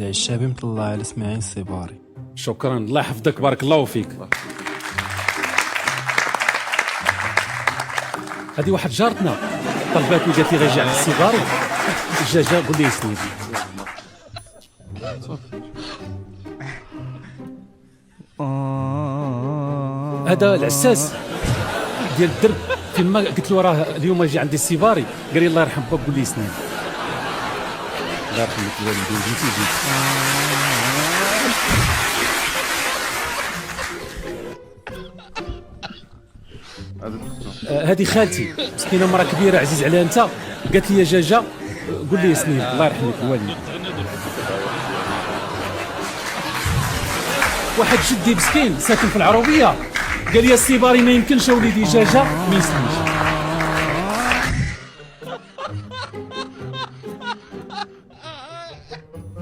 العشابي مثل الله على اسماعيل السيباري. شكرا، الله يحفظك، بارك الله فيك. هذه واحد جارتنا طلبات وقالت لي غيجي على السيباري. جا قول لي سنيد. هذا العساس ديال الدرب فين ما قلت له راه اليوم يجي عندي السيباري، قال لي الله يرحم باب قول لي سنيد. الله يرحمك الوالدين، جيتي هذه خالتي مسكينه مرة كبيرة عزيز عليها انت، قالت لي يا جاجا قول لي سنيد الله يرحمك الوالدين. واحد جدي مسكين ساكن في العروبية قال لي السيباري ما يمكنش وليدي جاجا ما يسلمش.